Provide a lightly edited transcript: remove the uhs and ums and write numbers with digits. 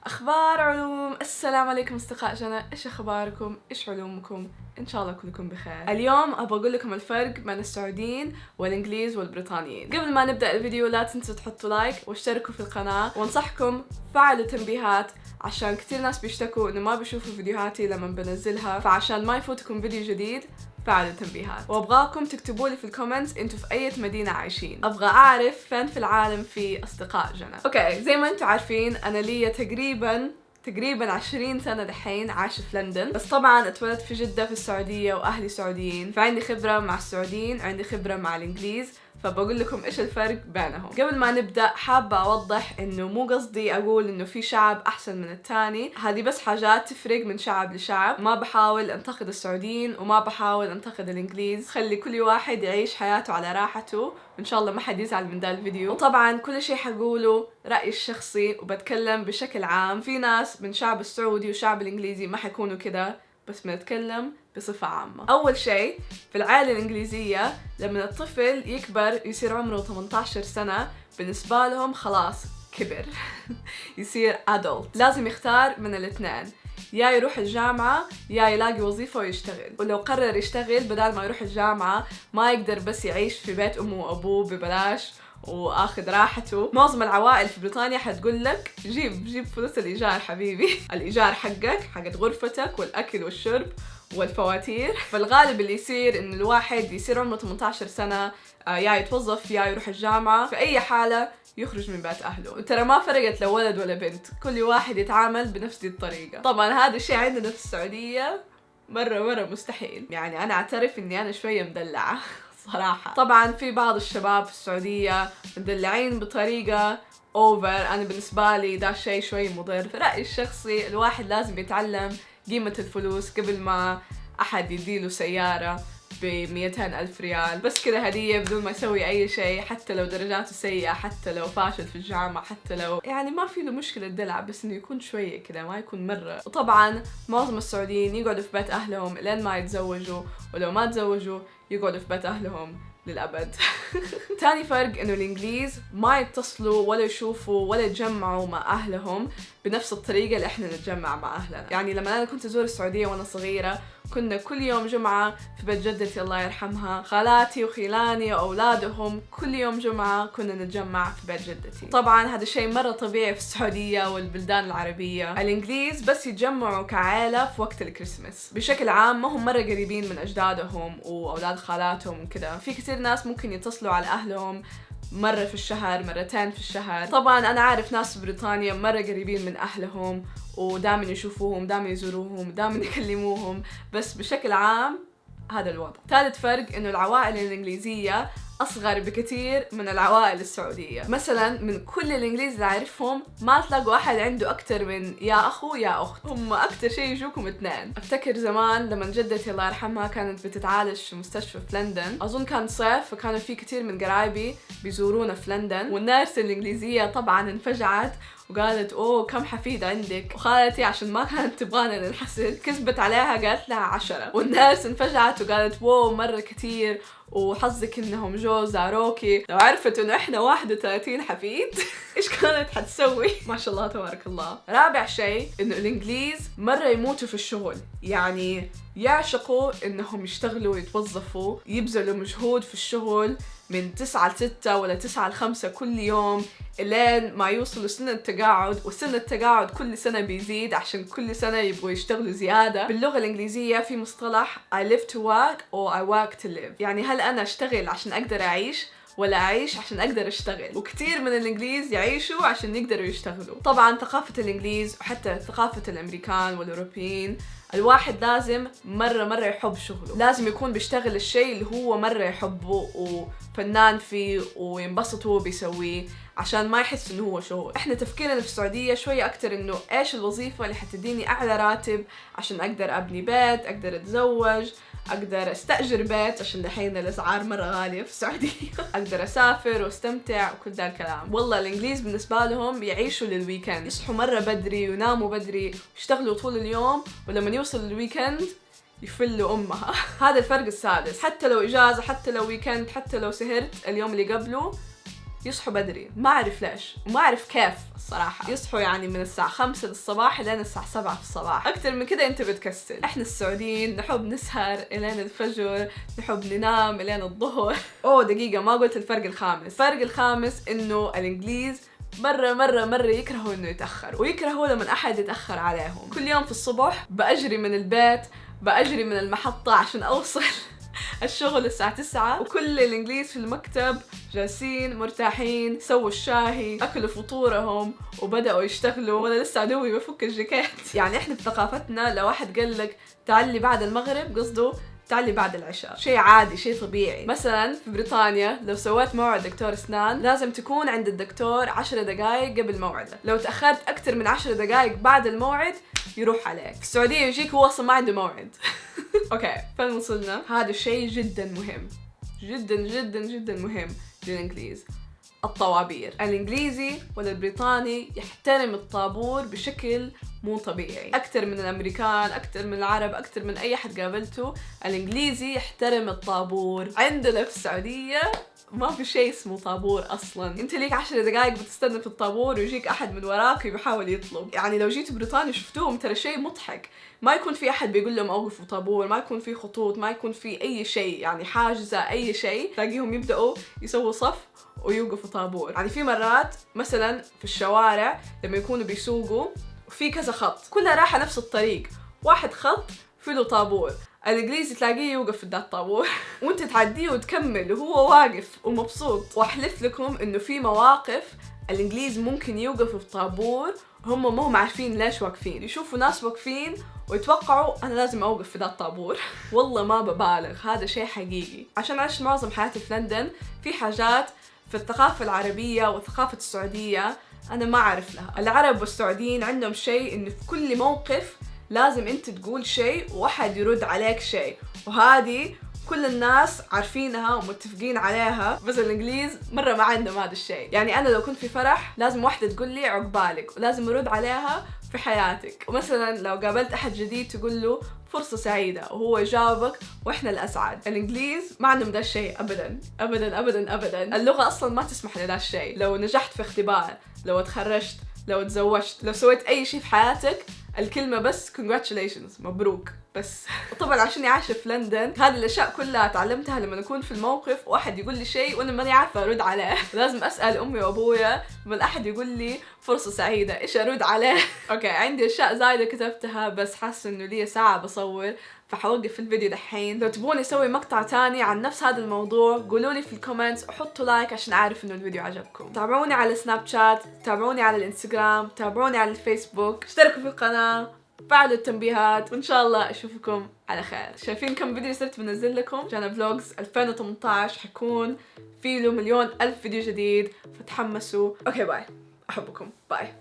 أخبار علوم. السلام عليكم أصدقاء جنى، إيش أخباركم؟ إيش علومكم؟ إن شاء الله كلكم بخير. اليوم أبغى أقول لكم الفرق بين السعوديين والإنجليز والبريطانيين. قبل ما نبدأ الفيديو لا تنسوا تحطوا لايك واشتركوا في القناة، وانصحكم فعلوا التنبيهات عشان كتير ناس بيشتكوا إنه ما بيشوفوا فيديوهاتي لما بنزلها، فعشان ما يفوتكم فيديو جديد فعلوا التنبيهات. وابغاكم تكتبوا لي في الكومنتس انتوا في اي مدينة عايشين، ابغى اعرف فين في العالم في اصدقاء جنى. اوكي، زي ما انتوا عارفين انا لي تقريبا 20 سنة دحين عايشة في لندن، بس طبعا اتولدت في جدة في السعودية واهلي سعوديين، فعندي خبرة مع السعوديين وعندي خبرة مع الانجليز، فبقول لكم ايش الفرق بينهم. قبل ما نبدأ حابة اوضح انه مو قصدي اقول انه في شعب احسن من الثاني، هذه بس حاجات تفرق من شعب لشعب. ما بحاول انتقد السعوديين وما بحاول انتقد الانجليز، خلي كل واحد يعيش حياته على راحته، وان شاء الله ما حد يزعل من ده الفيديو. وطبعا كل شيء حقوله رأيي الشخصي وبتكلم بشكل عام. في ناس من شعب السعودي وشعب الانجليزي ما حيكونوا كده، بس بنتكلم بصفة عامة. أول شيء في العائلة الإنجليزية لما الطفل يكبر يصير عمره 18 سنة بالنسبة لهم خلاص كبر يصير adult. لازم يختار من الاثنين، يا يروح الجامعة يا يلاقي وظيفة ويشتغل. ولو قرر يشتغل بدل ما يروح الجامعة ما يقدر بس يعيش في بيت أمه وأبوه ببلاش واخذ راحته. معظم العوائل في بريطانيا حتقول لك جيب فلوس الايجار حبيبي الايجار حقك، حقت غرفتك والاكل والشرب والفواتير. فالغالب اللي يصير ان الواحد يصير عمره 18 سنة يا يتوظف يا يروح الجامعة، في اي حالة يخرج من بيت اهله. وترى ما فرقت لو ولد ولا بنت، كل واحد يتعامل بنفس دي الطريقة. طبعا هذا الشيء عندنا في السعودية مرة مستحيل، يعني انا اعترف اني انا شوية مدلعة صراحة. طبعا في بعض الشباب في السعودية مدلعين بطريقة اوفر، انا بالنسبة لي ده شيء شوي مضر. في رأيي الشخصي الواحد لازم يتعلم قيمة الفلوس قبل ما احد يديله سيارة ب200,000 ريال بس كده هدية بدون ما يسوي اي شيء، حتى لو درجاته سيئة، حتى لو فاشل في الجامعة، حتى لو يعني ما في له مشكلة الدلع، بس انه يكون شوية كده ما يكون مرة. وطبعا معظم السعوديين يقعدوا في بيت اهلهم لين ما يتزوجوا، ولو ما تزوجوا يقعدوا في بيت اهلهم للأبد. تاني فرق انه الانجليز ما يتصلوا ولا يشوفوا ولا يتجمعوا مع اهلهم بنفس الطريقة اللي احنا نتجمع مع اهلنا. يعني لما انا كنت ازور السعودية وانا صغيرة كنا كل يوم جمعة في بيت جدتي الله يرحمها، خالاتي وخيلاني واولادهم كل يوم جمعة كنا نتجمع في بيت جدتي. طبعا هذا الشيء مرة طبيعي في السعودية والبلدان العربية. الانجليز بس يتجمعوا كعائلة في وقت الكريسماس، بشكل عام ما هم مرة قريبين من اجدادهم واولاد خالاتهم وكذا. في كثير ناس ممكن يتصلوا على اهلهم مرة في الشهر، مرتين في الشهر. طبعا أنا عارف ناس في بريطانيا مرة قريبين من أهلهم ودائما يشوفوهم، دائما يزوروهم، دائما يكلموهم، بس بشكل عام هذا الوضع. ثالث فرق إنه العوائل الإنجليزية أصغر بكثير من العوائل السعودية. مثلا من كل الإنجليز اللي أعرفهم ما تلاقوا أحد عنده أكتر من يا أخو يا أخت، هم أكتر شيء يجوكم 2. أفتكر زمان لما جدتي الله يرحمها كانت بتتعالج في مستشفى في لندن، أظن كان صيف، فكانوا في كثير من قرايبي بيزورونا في لندن، والنيرس الإنجليزية طبعا انفجعت وقالت اوه كم حفيد عندك. وخالتي عشان ما كانت تبغانا ننحسد كذبت عليها قالت لها 10، والناس انفجعت وقالت واو مرة كتير وحظك انهم جو زاروكي. لو عرفت انه احنا 31 حفيد ايش كانت حتسوي؟ ما شاء الله تبارك الله. رابع شيء انه الانجليز مرة يموتوا في الشغل، يعني يعشقوا انهم يشتغلوا ويتوظفوا، يبذلوا مجهود في الشغل من 9 ل6 ولا 9 ل5 كل يوم الين ما يوصلوا سن التقاعد. وسن التقاعد كل سنة بيزيد عشان كل سنة يبغوا يشتغلوا زيادة. باللغة الإنجليزية في مصطلح I live to work or I work to live، يعني هل أنا أشتغل عشان أقدر أعيش ولا أعيش عشان أقدر أشتغل. وكثير من الإنجليز يعيشوا عشان يقدروا يشتغلوا. طبعا ثقافة الإنجليز وحتى ثقافة الأمريكان والأوروبيين الواحد لازم مرة يحب شغله، لازم يكون بيشتغل الشيء اللي هو مرة يحبه وفنان فيه وينبسط هو بيسويه عشان ما يحس انه هو شغل. احنا تفكيرنا في السعودية شوية اكتر انه ايش الوظيفة اللي حتديني اعلى راتب عشان اقدر ابني بيت، اقدر اتزوج، اقدر استأجر بيت عشان دحين الاسعار مرة غالية في السعودية اقدر اسافر واستمتع وكل ذا الكلام. والله الانجليز بالنسبة لهم يعيشوا للويكند، يصحوا مرة بدري ويناموا بدري ويشتغلوا طول اليوم، ولما يوصل الويكند يفلوا امها. هذا الفرق السادس. حتى لو اجازة، حتى لو ويكند، حتى لو سهرت اليوم اللي قبله يصحوا بدري، ما أعرف ليش وما أعرف كيف الصراحة. يصحوا يعني من الساعة 5 للصباح لين الساعة 7 في الصباح. أكتر من كده أنت بتكسل. إحنا السعوديين نحب نسهر إلين الفجر، نحب ننام إلين الظهر. أوه دقيقة، ما قلت الفرق الخامس. الفرق الخامس إنه الإنجليز مرة يكرهوا إنه يتأخر، ويكرهوا لما أحد يتأخر عليهم. كل يوم في الصبح بأجري من البيت، بأجري من المحطة عشان أوصل الشغل الساعة 9، وكل الإنجليز في المكتب جالسين مرتاحين، سووا الشاهي، أكلوا فطورهم وبدأوا يشتغلوا، وأنا لسه عدوي بفك الجاكيت. يعني إحنا بثقافتنا لو واحد قال لك تعالي بعد المغرب قصده تعالي بعد العشاء، شيء عادي، شيء طبيعي. مثلا في بريطانيا لو سويت موعد دكتور اسنان لازم تكون عند الدكتور 10 دقائق قبل موعده، لو تأخرت أكثر من 10 دقائق بعد الموعد يروح عليك. في السعودية يجيك هو أصلا ما عنده موعد. اوكي، فين وصلنا؟ هذا الشيء جدا مهم، جدا مهم للإنجليز. الطوابير. الإنجليزي ولا البريطاني يحترم الطابور بشكل مو طبيعي، أكتر من الأمريكان، أكتر من العرب، أكتر من أي حد قابلته. الإنجليزي يحترم الطابور. عندنا في السعودية ما في شيء اسمه طابور أصلاً. أنت ليك 10 دقائق بتستنى في الطابور ويجيك أحد من وراك ويحاول يطلب. يعني لو جيت بريطانيا شفتوهم ترى شيء مضحك، ما يكون في أحد بيقول لهم أوقفوا طابور، ما يكون في خطوط، ما يكون في أي شيء، يعني حاجزة أي شيء، تلاقيهم يبدأوا يسووا صف ويوقفوا طابور. يعني في مرات مثلا في الشوارع لما يكونوا بيسوقوا وفي كذا خط كلها رايحة نفس الطريق، واحد خط في له طابور، الإنجليزي تلاقيه يوقف في ذا الطابور وانت تعديه وتكمل وهو واقف ومبسوط. واحلف لكم انه في مواقف الإنجليز ممكن يوقفوا في طابور هم ما هم عارفين ليش واقفين، يشوفوا ناس واقفين ويتوقعوا أنا لازم أوقف في ذا الطابور. والله ما ببالغ، هذا شيء حقيقي. عشان عشت معظم حياتي في لندن، في حاجات في الثقافة العربية وثقافة السعودية أنا ما أعرف لها. العرب والسعوديين عندهم شيء إنه في كل موقف لازم أنت تقول شيء وواحد يرد عليك شيء، وهذه كل الناس عارفينها ومتفقين عليها. بس الإنجليز مرة ما عندهم هذا الشيء. يعني أنا لو كنت في فرح لازم واحدة تقول لي عقبالك، ولازم أرد عليها في حياتك. ومثلا لو قابلت أحد جديد تقول له فرصة سعيدة وهو يجاوبك وإحنا الأسعد. الإنجليز ما عندهم ده الشيء أبدا. اللغة أصلا ما تسمح لده الشيء. لو نجحت في اختبار، لو اتخرجت، لو تزوجت، لو سويت أي شيء في حياتك، الكلمة بس congratulations، مبروك بس. وطبعا عشان عايشة في لندن هذه الأشياء كلها تعلمتها لما أكون في الموقف واحد يقول لي شيء وأنا ماني عارفة أرد عليه. لازم أسأل أمي وأبويا لما أحد يقول لي فرصة سعيدة إيش أرد عليه. أوكي، عندي أشياء زايدة كتبتها بس حاسة إنه لي ساعة بصور، فحوقف الفيديو دحين. لو تبوني أسوي مقطع تاني عن نفس هذا الموضوع قولولي في الكومنتس وحطوا لايك عشان أعرف إنه الفيديو عجبكم. تابعوني على سناب شات، تابعوني على الانستغرام، تابعوني على الفيسبوك، اشتركوا في القناة، فعلوا التنبيهات، وإن شاء الله أشوفكم على خير. شايفين كم فيديو صرت بنزل لكم؟ جانا فلوجز 2018 حيكون في له مليون ألف فيديو جديد، فتحمسوا. أوكي باي، أحبكم، باي.